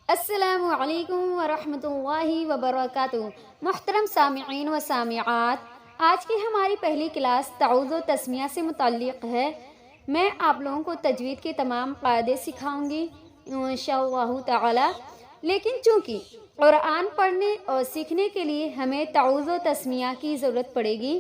السلام علیکم ورحمۃ اللہ وبرکاتہ۔ محترم سامعین و سامعات، آج کی ہماری پہلی کلاس تعوذ و تسمیہ سے متعلق ہے۔ میں آپ لوگوں کو تجوید کے تمام قاعدے سکھاؤں گی انشاءاللہ تعالی، لیکن چونکہ قرآن پڑھنے اور سیکھنے کے لیے ہمیں تعوذ و تسمیہ کی ضرورت پڑے گی،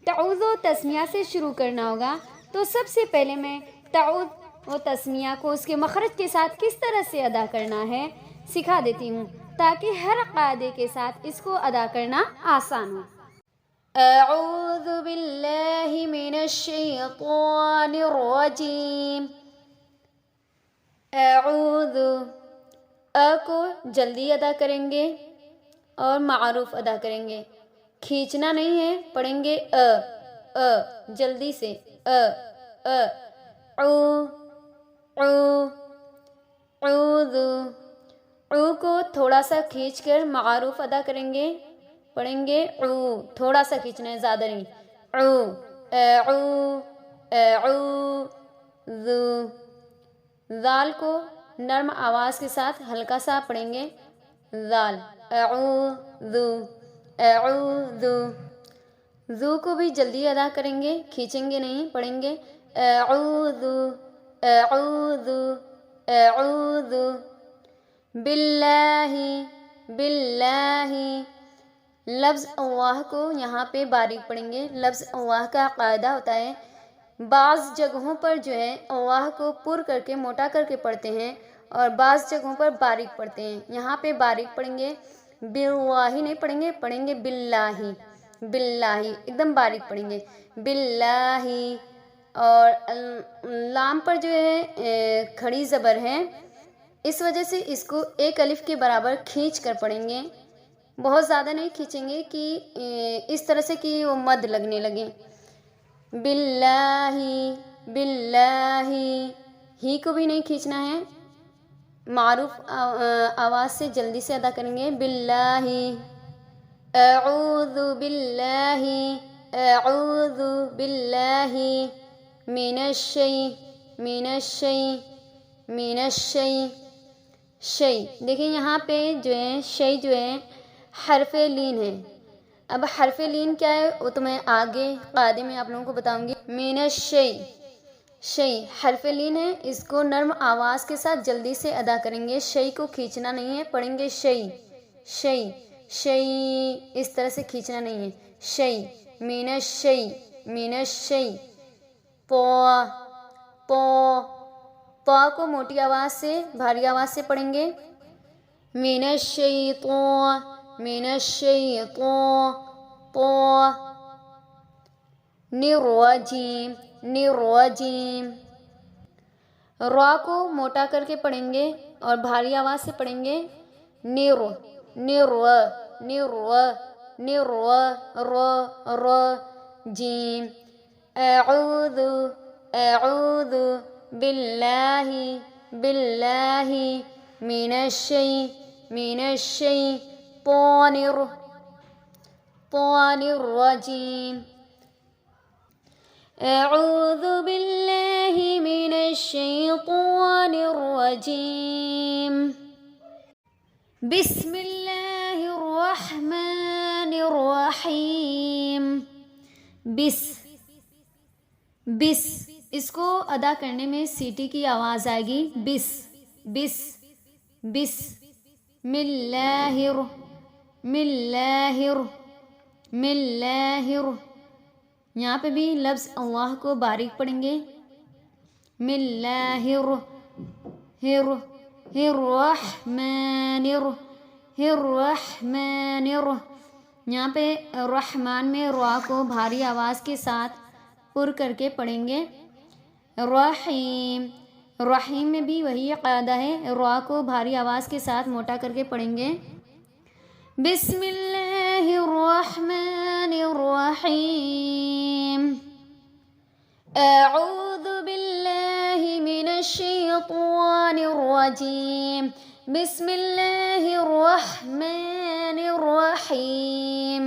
تعوذ و تسمیہ سے شروع کرنا ہوگا، تو سب سے پہلے میں تعوذ و تسمیہ کو اس کے مخرج کے ساتھ کس طرح سے ادا کرنا ہے سکھا دیتی ہوں، تاکہ ہر قاعدے کے ساتھ اس کو ادا کرنا آسان ہو۔ اعوذ باللہ من الشیطان الرجیم۔ اعوذ کو جلدی ادا کریں گے اور معروف ادا کریں گے، کھینچنا نہیں ہے، پڑھیں گے جلدی سے اعوذ کو تھوڑا سا کھینچ کر معروف ادا کریں گے، پڑھیں گے تھوڑا سا کھینچنا ہے، زیادہ نہیں، اعوذ ذال کو نرم آواز کے ساتھ ہلکا سا پڑھیں گے، ذال اعوذ ذو کو بھی جلدی ادا کریں گے، کھینچیں گے نہیں، پڑھیں گے اعوذ باللہ لفظ اللہ کو یہاں پہ باریک پڑھیں گے۔ لفظ اللہ کا قاعدہ ہوتا ہے، بعض جگہوں پر جو ہے اللہ کو پر کر کے موٹا کر کے پڑھتے ہیں اور بعض جگہوں پر باریک پڑھتے ہیں۔ یہاں پہ باریک پڑھیں گے، باللہ نہیں پڑھیں گے، پڑھیں گے باللہ ایک دم باریک پڑھیں گے، باللہ۔ اور لام پر جو ہے کھڑی زبر ہے، اس وجہ سے اس کو ایک الف کے برابر کھینچ کر پڑھیں گے، بہت زیادہ نہیں کھینچیں گے کہ اس طرح سے کہ وہ مد لگنے لگے۔ باللہ ہی کو بھی نہیں کھینچنا ہے، معروف آواز سے جلدی سے ادا کریں گے، باللہ اعوذ باللہ من الشی۔ دیکھیں یہاں پہ جو ہے شی جو ہے حرف لین ہے۔ اب حرف لین کیا ہے وہ تو میں آگے قاعدے میں آپ لوگوں کو بتاؤں گی۔ من الشی حرف لین ہے، اس کو نرم آواز کے ساتھ جلدی سے ادا کریں گے، شی کو کھینچنا نہیں ہے، پڑھیں گے شی اس طرح سے کھینچنا نہیں ہے، شی من الشی پا کو موٹی آواز سے بھاری آواز سے پڑھیں گے، من الشیطان الرجیم۔ را کو موٹا کر کے پڑھیں گے اور بھاری آواز سے پڑھیں گے، جیم۔ اعوذ باللہ من الشیطان الرجیم۔ اعوذ باللہ من الشیطان الرجیم۔ بسم اللہ الرحمن الرحیم۔ بس اس کو ادا کرنے میں سیٹی کی آواز آئے گی، بس ملّہ یہاں پہ بھی لفظ اللہ کو باریک پڑھیں گے، ملّہ الرحمن یہاں پہ رحمان میں را کو بھاری آواز کے ساتھ پر کر کے پڑھیں گے، رحیم میں بھی وہی قاعدہ ہے، را کو بھاری آواز کے ساتھ موٹا کر کے پڑھیں گے، بسم اللہ الرحمن الرحیم۔ اعوذ باللہ من الشیطان الرجیم، بسم اللہ الرحمن الرحیم۔